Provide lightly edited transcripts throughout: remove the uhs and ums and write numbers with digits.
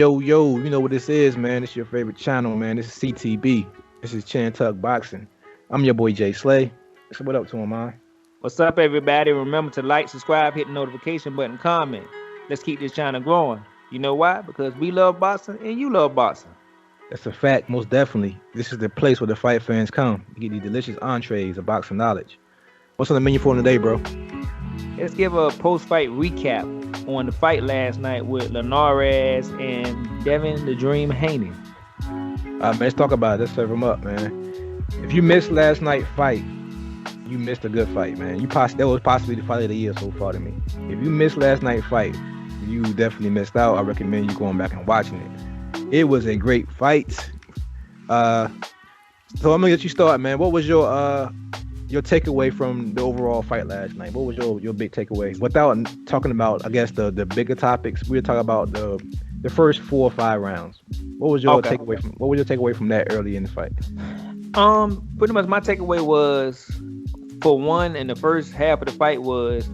Yo, you know what this is, man. It's your favorite channel, man. This is CTB. This is Chan Tuck Boxing. I'm your boy Jay Slay. So what up to him, man? What's up, everybody? Remember to like, subscribe, hit the notification button, comment. Let's keep this channel growing. You know why? Because we love boxing and you love boxing. That's a fact, most definitely. This is the place where the fight fans come to get these delicious entrees of boxing knowledge. What's on the menu for today, bro? Let's give a post-fight recap on the fight last night with Linares and Devin the Dream Haney. Man, let's talk about it. Let's serve him up, man. If you missed last night's fight, you missed a good fight, man. That was possibly the fight of the year so far to me. If you missed last night's fight, you definitely missed out. I recommend you going back and watching it. It was a great fight. So I'm gonna let you start, man. What was your takeaway from the overall fight last night? What was your big takeaway? Without talking about, I guess, the bigger topics, we were talking about the first 4 or 5 rounds. What was your takeaway from that early in the fight? Pretty much my takeaway was, for one, in the first half of the fight was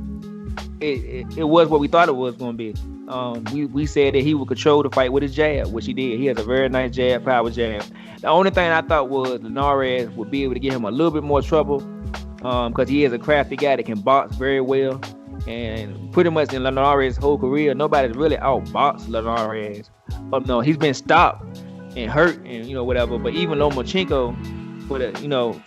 it was what we thought it was going to be. We said that he would control the fight with his jab, which he did. He has a very nice jab, power jab. The only thing I thought was Linares would be able to get him a little bit more trouble, because he is a crafty guy that can box very well. And pretty much in Linares' whole career, nobody's really outboxed Linares. No, he's been stopped and hurt and whatever. But even Lomachenko, for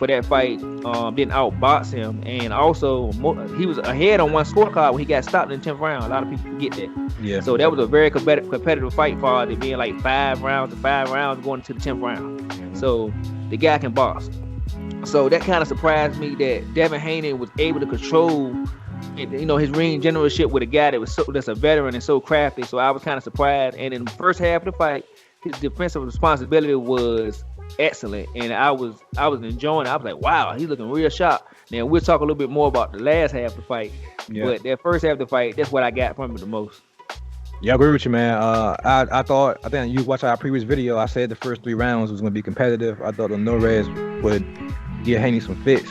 that fight, didn't outbox him. And also, he was ahead on one scorecard when he got stopped in the 10th round. A lot of people forget that. Yeah. So that was a very competitive fight for it being like 5 rounds going to the 10th round. Mm-hmm. So the guy can box. So that kind of surprised me that Devin Haney was able to control his ring generalship with a guy that's a veteran and so crafty. So I was kind of surprised. And in the first half of the fight, his defensive responsibility was excellent, and I was enjoying it. I was like, wow, he's looking real sharp. Now we'll talk a little bit more about the last half of the fight, but that first half of the fight, that's what I got from it the most. Yeah, I agree with you, man. I think you watched our previous video. I said the first 3 rounds was going to be competitive. I thought Linares would give Haney some fits,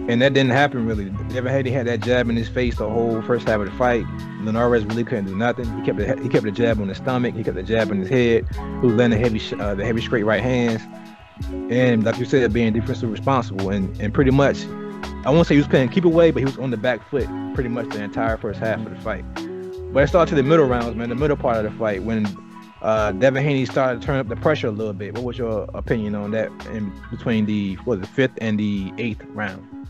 and that didn't happen really. Devin Haney had that jab in his face the whole first half of the fight. Linares really couldn't do nothing. He kept the jab on his stomach. He kept the jab in his head. He was landing the heavy straight right hands, and like you said, being defensively responsible. And pretty much, I won't say he was playing keep away, but he was on the back foot pretty much the entire first half of the fight. But it started to the middle rounds, man. The middle part of the fight when Devin Haney started to turn up the pressure a little bit. What was your opinion on that in between the 5th and the 8th round?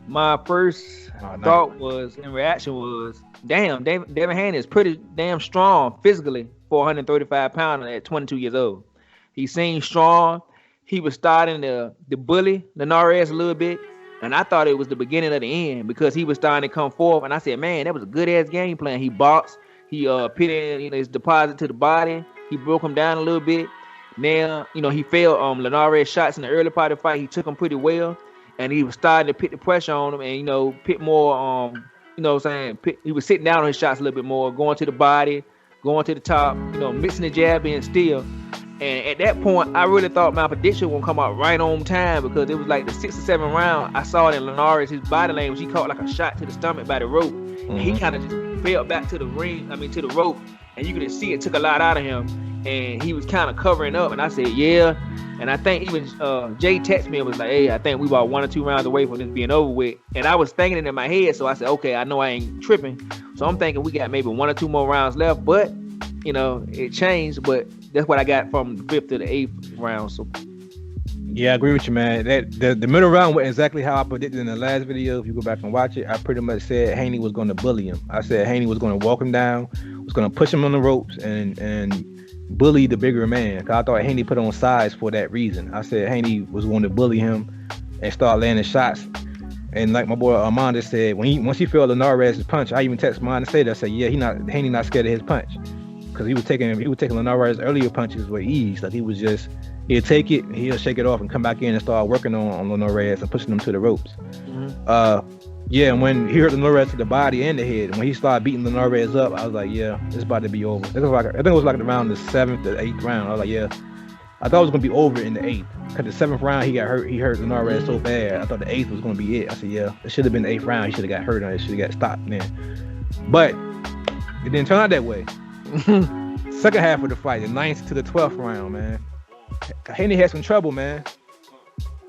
My first thought was, in reaction was, damn, Devin Haney is pretty damn strong physically for 135 pounds at 22 years old. He seemed strong. He was starting to bully Linares a little bit, and I thought it was the beginning of the end because he was starting to come forth, and I said, man, that was a good-ass game plan. He boxed. He put in his deposit to the body. He broke him down a little bit. Now, he failed Linares' shots in the early part of the fight. He took them pretty well. And he was starting to put the pressure on him and, put more, he was sitting down on his shots a little bit more, going to the body, going to the top, mixing the jab in still. And at that point, I really thought my prediction would come out right on time because it was like the 6th or 7th round. I saw it in Linares, his body language. He caught like a shot to the stomach by the rope. Mm-hmm. And he kind of just fell back to the rope. And you could see it took a lot out of him. And he was kind of covering up. And I said, yeah. And I think even Jay texted me and was like, hey, I think we about 1 or 2 rounds away from this being over with. And I was thinking it in my head. So I said, okay, I know I ain't tripping. So I'm thinking we got maybe 1 or 2 more rounds left. But, it changed. But that's what I got from the 5th to the 8th round. So yeah, I agree with you, man. The middle round went exactly how I predicted in the last video. If you go back and watch it, I pretty much said Haney was going to bully him. I said Haney was going to walk him down, was going to push him on the ropes and bully the bigger man. Cause I thought Haney put on size for that reason. I said Haney was going to bully him and start landing shots. And like my boy Armando said, once he felt Linares' punch, I even texted mine and said, I said, yeah, Haney not scared of his punch. Cause he was taking Linares' earlier punches with ease. Like he'll take it, he'll shake it off and come back in and start working on Linares and pushing him to the ropes. Mm-hmm. Yeah, and when he hurt Linares to the body and the head, when he started beating Linares up, I was like, yeah, it's about to be over. I think it was like around the 7th or 8th round. I was like, yeah, I thought it was gonna be over in the 8th. Cause the 7th round he got hurt. He hurt Linares so bad. I thought the 8th was gonna be it. I said, yeah, it should have been the 8th round. He should have got hurt. It should have got stopped then. But it didn't turn out that way. second half of the fight, the 9th to the 12th round, man, Haney had some trouble, man.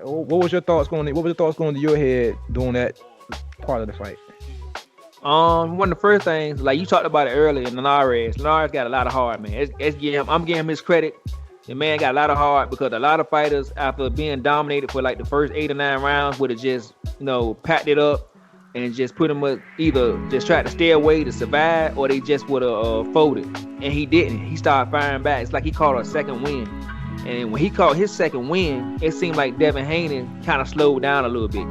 What was your thoughts going to your head during that part of the fight? One of the first things, like you talked about it earlier, Linares got a lot of heart, man. I'm giving him his credit. The man got a lot of heart because a lot of fighters, after being dominated for like the first 8 or 9 rounds, would have just, packed it up and just put him either just tried to stay away to survive, or they just would have folded. And he didn't. He started firing back. It's like he caught a second win. And when he caught his second win, it seemed like Devin Haney kind of slowed down a little bit.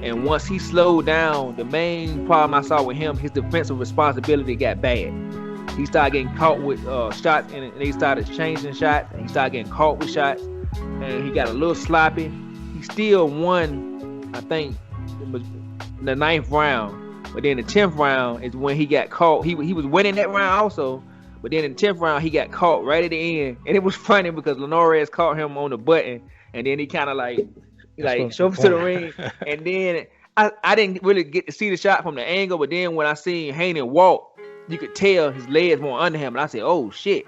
And once he slowed down, the main problem I saw with him, his defensive responsibility got bad. He started getting caught with shots, and they started changing shots, and he started getting caught with shots, and he got a little sloppy. He still won, I think, the 9th round, but then the 10th round is when he got caught. He was winning that round also, but then in the 10th round, he got caught right at the end, and it was funny because Linares caught him on the button, and then he kind of like shoved him to the ring, and then I didn't really get to see the shot from the angle, but then when I seen Haney walk, you could tell his legs weren't under him, and I said, "Oh shit,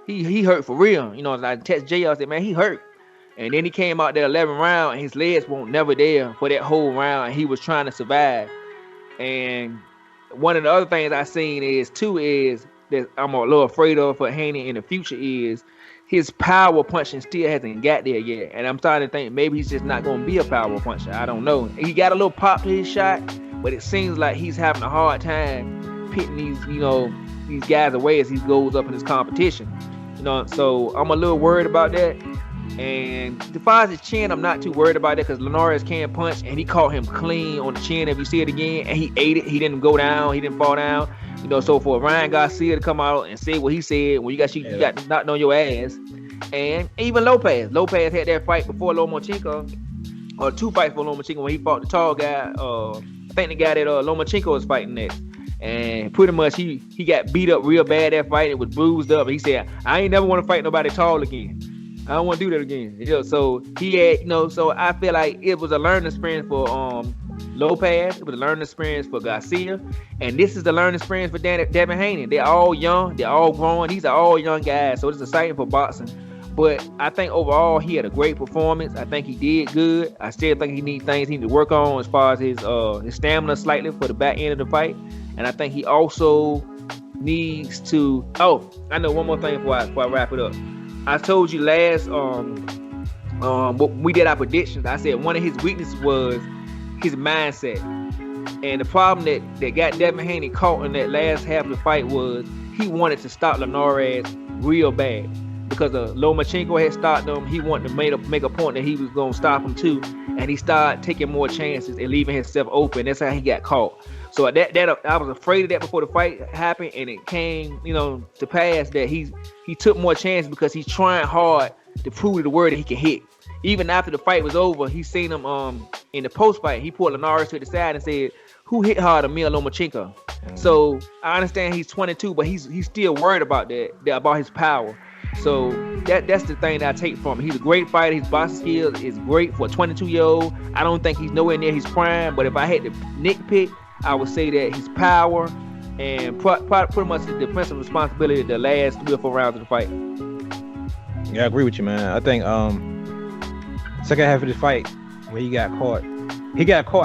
he hurt for real." I text Jay, I said, "Man, he hurt." And then he came out there 11th round, and his legs weren't never there for that whole round, and he was trying to survive. And one of the other things I seen is that I'm a little afraid of for Haney in the future is his power punching still hasn't got there yet. And I'm starting to think maybe he's just not going to be a power puncher. I don't know. He got a little pop to his shot, but it seems like he's having a hard time pitting these guys away as he goes up in his competition. So I'm a little worried about that. And as far as his chin, I'm not too worried about that because Linares can punch, and he caught him clean on the chin. If you see it again, and he ate it, he didn't go down, he didn't fall down. So for Ryan Garcia to come out and say what he said, when you got knocked on your ass, and even Lopez had that fight before Lomachenko, or 2 fights for Lomachenko when he fought the tall guy. I think the guy that Lomachenko was fighting next. And pretty much he got beat up real bad that fight. It was bruised up. He said, "I ain't never want to fight nobody tall again. I don't want to do that again." So he had, so I feel like it was a learning experience for Lopez. It was a learning experience for Garcia, and this is the learning experience for Devin Haney. They're all young, they're all growing. These are all young guys, so it's exciting for boxing. But I think overall he had a great performance. I think he did good. I still think he needs to work on as far as his stamina slightly for the back end of the fight, and I think he also needs to. Oh, I know one more thing before I wrap it up. I told you last when we did our predictions, I said one of his weaknesses was his mindset. And the problem that got Devin Haney caught in that last half of the fight was he wanted to stop Linares real bad. Because Lomachenko had stopped him, he wanted to make a point that he was going to stop him too. And he started taking more chances and leaving himself open. That's how he got caught. So that I was afraid of that before the fight happened, and it came, to pass that he took more chances because he's trying hard to prove to the world that he can hit. Even after the fight was over, he seen him in the post fight. He pulled Linares to the side and said, "Who hit harder, me or Lomachenko?" Mm-hmm. So I understand he's 22, but he's still worried about that about his power. So that's the thing that I take from him. He's a great fighter. His boxing skills is great for a 22-year-old. I don't think he's nowhere near his prime, but if I had to nitpick, I would say that his power and pretty much the defensive responsibility the last 3 or 4 rounds of the fight. Yeah, I agree with you, man. I think second half of the fight when he got caught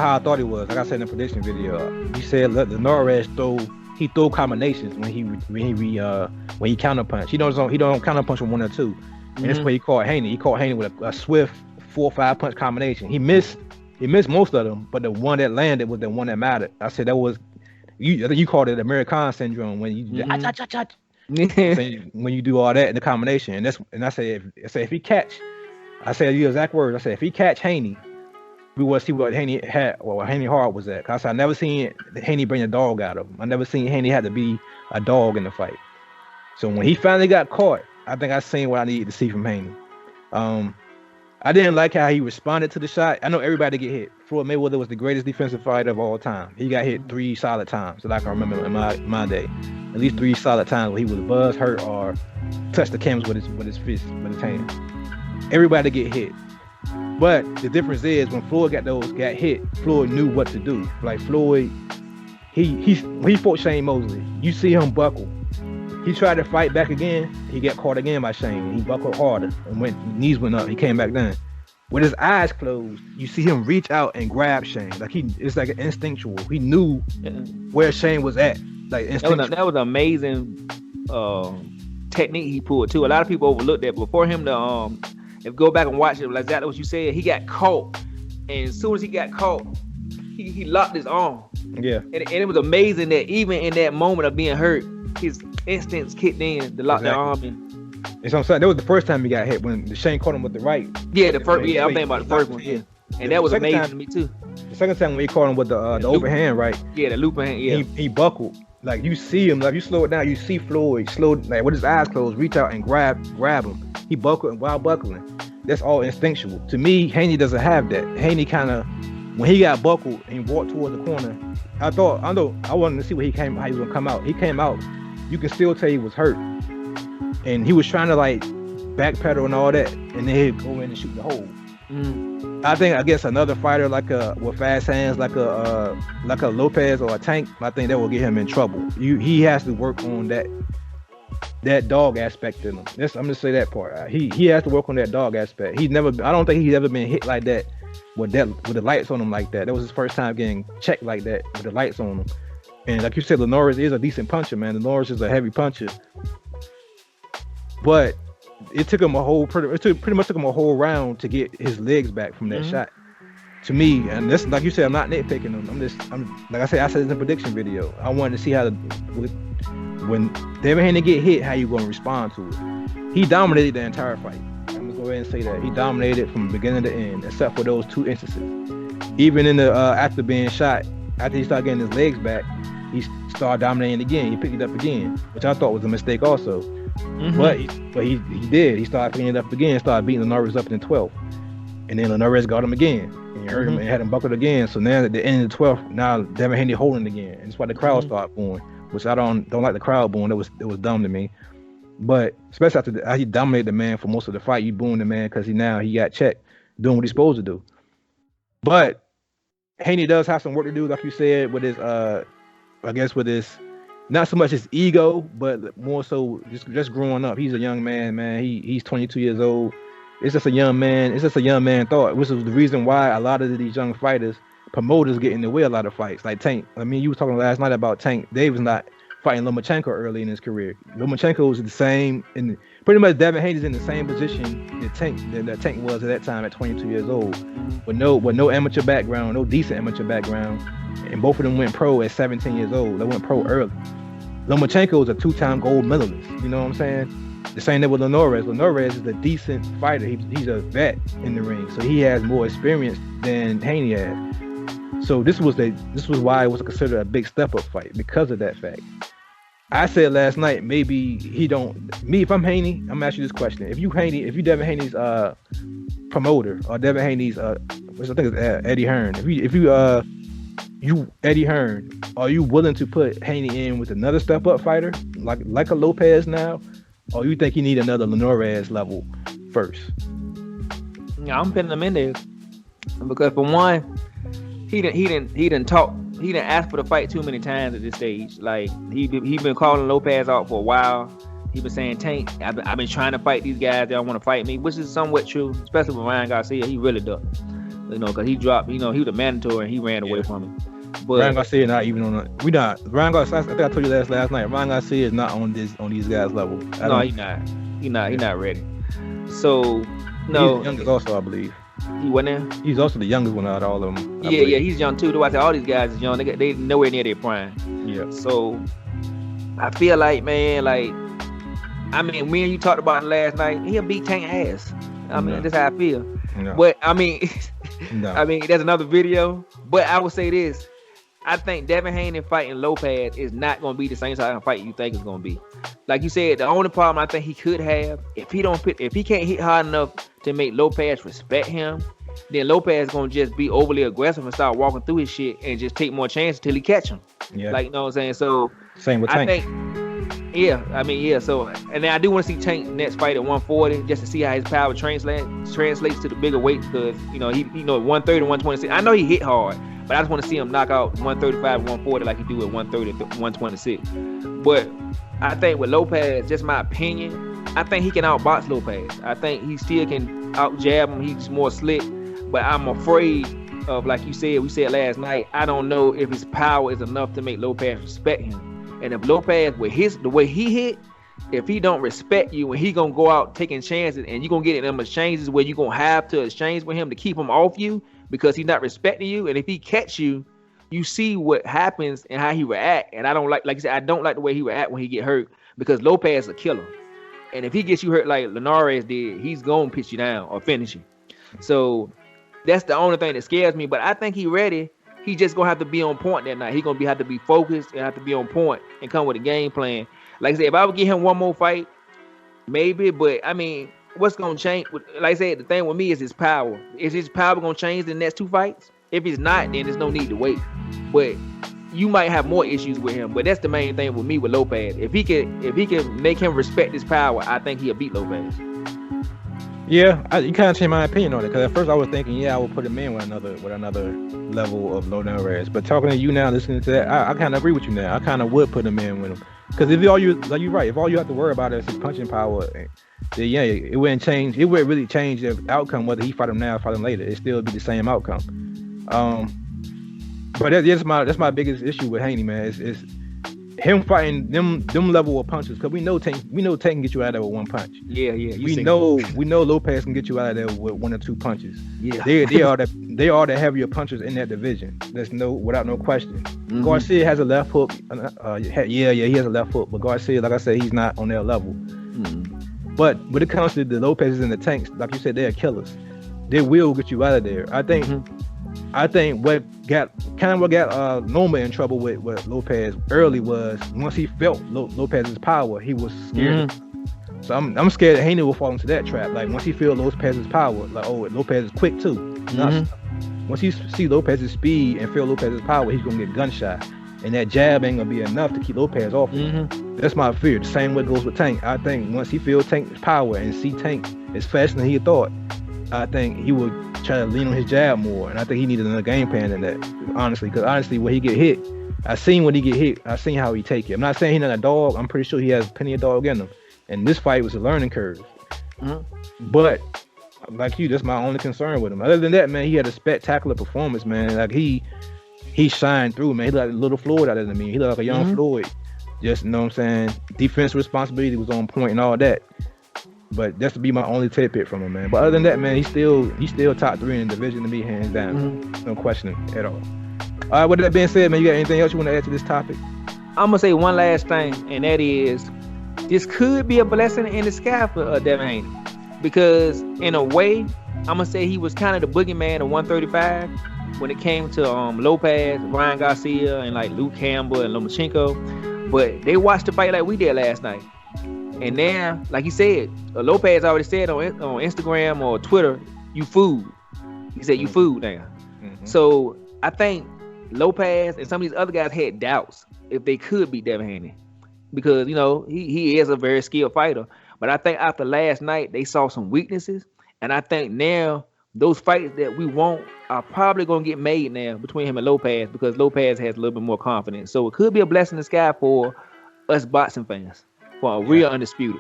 how I thought he was. Like I said in the prediction video, you said Linares throw combinations when he counterpunch. He don't counterpunch with 1 or 2. And that's where he caught Haney. He caught Haney with a swift 4 or 5 punch combination. He missed most of them, but the one that landed was the one that mattered. I said that was you called it American syndrome when you when you do all that in the combination. And I said if he catch, I said the exact words. I said if he catch Haney, we will see what Haney had, or what Haney heart was at. Cause I never seen Haney bring a dog out of him. I never seen Haney had to be a dog in the fight. So when he finally got caught, I think I seen what I needed to see from Haney. I didn't like how he responded to the shot. I know everybody get hit. Floyd Mayweather was the greatest defensive fighter of all time. He got hit 3 solid times that I can remember in my day. At least 3 solid times where he was buzzed, hurt, or touched the canvas with his fist, with his hand. Everybody get hit. But the difference is when Floyd got hit, Floyd knew what to do. Like Floyd, when he fought Shane Mosley, you see him buckle. He tried to fight back again. He got caught again by Shane. He buckled harder and knees went up. He came back down. With his eyes closed, you see him reach out and grab Shane. Like it's like instinctual. He knew where Shane was at. Like instinctual. That was amazing technique he pulled too. A lot of people overlooked that. Before him to if go back and watch it, like exactly what you said, he got caught, and as soon as he got caught, he locked his arm. Yeah, and it was amazing that even in that moment of being hurt, his instincts kicked in to lock their arm in. And so I'm saying that was the first time he got hit when Shane caught him with the right. Yeah, the first. Yeah, I'm thinking about the first one. Yeah, and that was amazing to me too. The second time when he caught him with the overhand right. Yeah, the loop hand. Yeah, he buckled. Like you see him, like you slow it down, you see Floyd slow, like with his eyes closed, reach out and grab him. He buckled while buckling. That's all instinctual. To me, Haney doesn't have that. Haney kind of, when he got buckled and walked towards the corner, I wanted to see how he was gonna come out. He came out, you can still tell he was hurt, and he was trying to like backpedal and all that, and then he'd go in and shoot the hole. I think against another fighter with fast hands like a Lopez or a Tank, I think that will get him in trouble. He has to work on that dog aspect in him. I'm gonna say that part. He has to work on that dog aspect. I don't think he's ever been hit like that with the lights on him like that. That was his first time getting checked like that with the lights on him. And like you said, Linares is a decent puncher, man. Linares is a heavy puncher, but it took him pretty much took him a whole round to get his legs back from that shot. To me, and this, like you said, I'm not nitpicking him. I'm like I said in the prediction video. I wanted to see when Devin Haney get hit, how you gonna respond to it. He dominated the entire fight. I'm gonna go ahead and say that he dominated from beginning to end, except for those two instances. Even in the after being shot, after he started getting his legs back, he started dominating again. He picked it up again, which I thought was a mistake also. But he did. He started picking it up again, started beating Linares up in the 12th. And then Linares got him again. And you heard him and had him buckled again. So now at the end of the 12th, now Devin Haney holding it again. And that's why the crowd started booing, which I don't like the crowd booing. It was dumb to me. But especially after he dominated the man for most of the fight, you booing the man because he got checked doing what he's supposed to do. But Haney does have some work to do, like you said, with his with his not so much his ego, but more so just growing up. He's a young man. He's 22 years old. It's just a young man thought, which is the reason why a lot of these young fighters, promoters get in the way a lot of fights. Like Tank. I mean, you were talking last night about Tank. Dave was not fighting Lomachenko early in his career. Lomachenko was the same, and pretty much Devin Haney's in the same position that Tank was at that time at 22 years old, with no amateur background, no decent amateur background, and both of them went pro at 17 years old. They went pro early. Lomachenko was a two-time gold medalist. You know what I'm saying? The same thing with Linares. Linares is a decent fighter. He's a vet in the ring, so he has more experience than Haney had. So this was why it was considered a big step-up fight because of that fact. I said last night maybe he don't. Me, if I'm Haney, I'm gonna ask you this question: if you Devin Haney's promoter or Devin Haney's which I think is Eddie Hearn, if you Eddie Hearn, are you willing to put Haney in with another step-up fighter like a Lopez now? Or you think you need another Linares level first? Yeah, I'm putting him in there because for one, he didn't ask for the fight too many times at this stage. Like he been calling Lopez out for a while. He been saying, Tank, I've been trying to fight these guys. They don't want to fight me, which is somewhat true, especially with Ryan Garcia. He really does, because he dropped. He was a mandatory and he ran away from him. But Ryan Garcia not even on Ryan Garcia. I think I told you last night. Ryan Garcia is not on these guys' level. No, he's not. He's not ready. So no. He's the youngest also, I believe. He went in. He's also the youngest one out of all of them. Yeah, he's young too. Though I say all these guys is young. They nowhere near their prime. Yeah. So I feel like, man, I mean, me and you talked about it last night. He'll beat Tank ass. I mean, that's how I feel. No. But I mean, no. I mean, there's another video. But I would say this. I think Devin Haney fighting Lopez is not going to be the same type of fight you think it's going to be. Like you said, the only problem I think he could have, if he can't hit hard enough to make Lopez respect him, then Lopez is going to just be overly aggressive and start walking through his shit and just take more chances until he catch him. Yeah. Like, you know what I'm saying? So same with Tank. So, and then I do want to see Tank next fight at 140 just to see how his power translates to the bigger weight because, he 130 and 126. I know he hit hard, but I just want to see him knock out 135 and 140 like he do at 130 and 126. But I think with Lopez, just my opinion, I think he can outbox Lopez. I think he still can out jab him. He's more slick, but I'm afraid of, like you said, we said last night, I don't know if his power is enough to make Lopez respect him. And if Lopez, with the way he hit, if he don't respect you and he gonna go out taking chances and you gonna get in them exchanges where you gonna have to exchange with him to keep him off you because he's not respecting you. And if he catch you, you see what happens and how he react. And I don't like you said, I don't like the way he react when he get hurt, because Lopez is a killer. And if he gets you hurt like Linares did, he's gonna pitch you down or finish you. So that's the only thing that scares me. But I think he's ready. He just gonna have to be on point that night. He gonna have to be focused and have to be on point and come with a game plan. Like I said, if I would give him one more fight, maybe. But I mean, what's gonna change? Like I said, the thing with me is his power. Is his power gonna change the next 2 fights? If it's not, then there's no need to wait. But you might have more issues with him. But that's the main thing with me with Lopez. If he can make him respect his power, I think he'll beat Lopez. Yeah, you kind of changed my opinion on it, because at first I was thinking, yeah, I would put him in with another level of Linares. But talking to you now, listening to that, I kind of agree with you now. I kind of would put him in with him, because if you're right, if all you have to worry about is his punching power, then yeah, it wouldn't change. It wouldn't really change the outcome whether he fight him now or fight him later. It still be the same outcome. But that's my biggest issue with Haney, man. Is him fighting them level of punches, because we know Tank can get you out of there with one punch. Yeah. We know Lopez can get you out of there with 1 or 2 punches. Yeah. They are the heavier punchers in that division. There's without no question. Mm-hmm. Garcia has a left hook. He has a left hook, but Garcia, like I said, he's not on their level. Mm-hmm. But when it comes to the Lopez's and the Tanks, like you said, they're killers. They will get you out of there. I think what got Loma in trouble with Lopez early was once he felt Lopez's power, he was scared. Mm-hmm. So I'm scared that Haney will fall into that trap. Like once he feel Lopez's power, like, oh, Lopez is quick too. Mm-hmm. Once he see Lopez's speed and feel Lopez's power, he's gonna get gunshot, and that jab ain't gonna be enough to keep Lopez off. Mm-hmm. That's my fear. The same way goes with Tank. I think once he feel Tank's power and see Tank is faster than he thought, I think he would try to lean on his jab more, and I think he needed another game plan than that. Honestly, when he get hit, I seen when he get hit. I seen how he take it. I'm not saying he's not a dog. I'm pretty sure he has plenty of dog in him. And this fight was a learning curve. Mm-hmm. But like you, that's my only concern with him. Other than that, man, he had a spectacular performance, man. Like he shined through, man. He looked like a little Floyd out of me. He looked like a young Floyd. Just, you know what I'm saying? Defense responsibility was on point and all that. But that's to be my only tidbit from him, man. But other than that, man, he's still top 3 in the division to me, hands down. Mm-hmm. No question at all. All right, with that being said, man, you got anything else you want to add to this topic? I'm gonna say one last thing, and that is, this could be a blessing in disguise for Devin Haney, because in a way, I'm gonna say he was kind of the boogeyman of 135 when it came to Lopez, Ryan Garcia, and like Luke Campbell and Lomachenko. But they watched the fight like we did last night. And now, like he said, Lopez already said on Instagram or Twitter, you food. He said, you food now. Mm-hmm. So I think Lopez and some of these other guys had doubts if they could beat Devin Haney, because, you know, he is a very skilled fighter. But I think after last night, they saw some weaknesses. And I think now those fights that we want are probably going to get made now between him and Lopez, because Lopez has a little bit more confidence. So it could be a blessing in the sky for us boxing fans. For a real undisputed.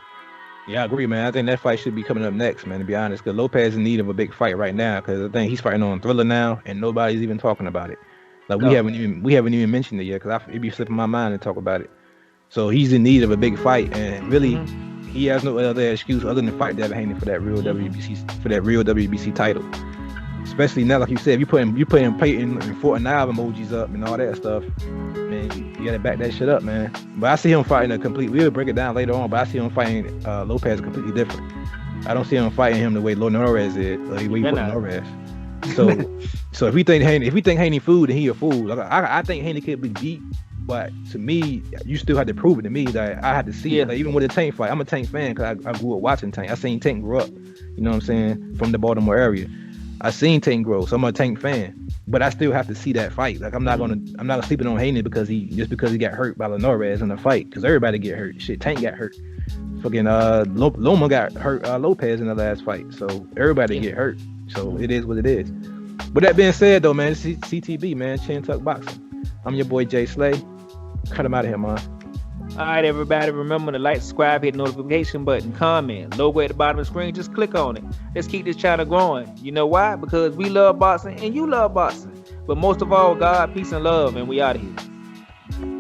Yeah, I agree, man. I think that fight should be coming up next, man, to be honest, because Lopez is in need of a big fight right now, because I think he's fighting on Thriller now, and nobody's even talking about it. Like, we haven't even mentioned it yet, because it'd be slipping my mind to talk about it. So he's in need of a big fight, and really, he has no other excuse other than fight Devin Haney for that real WBC title. Especially now, like you said, if you putting Peyton and Fortnite emojis up and all that stuff, man, you gotta back that shit up, man. But I see him fighting we'll break it down later on, but I see him fighting Lopez completely different. I don't see him fighting him the way Linares did, or the way he put Linares. So if we think Haney food, then he a fool. Like, I think Haney could be beat, but to me, you still have to prove it to me that I had to see it. Like, even with the Tank fight, I'm a Tank fan because I grew up watching Tank. I seen Tank grow up, you know what I'm saying, from the Baltimore area. I seen Tank grow, so I'm a Tank fan. But I still have to see that fight. Like, I'm not sleeping on Haney because he got hurt by Linares in the fight. Because everybody get hurt. Shit, Tank got hurt. Fucking Loma got hurt Lopez in the last fight. So everybody get hurt. So it is what it is. But that being said, though, man, CTB, man, Chin Tuck Boxing. I'm your boy Jay Slay. Cut him out of here, man. All right, everybody, remember to like, subscribe, hit the notification button, comment, logo at the bottom of the screen, just click on it. Let's keep this channel growing. You know why? Because we love boxing and you love boxing. But most of all, God, peace, and love, and we out of here.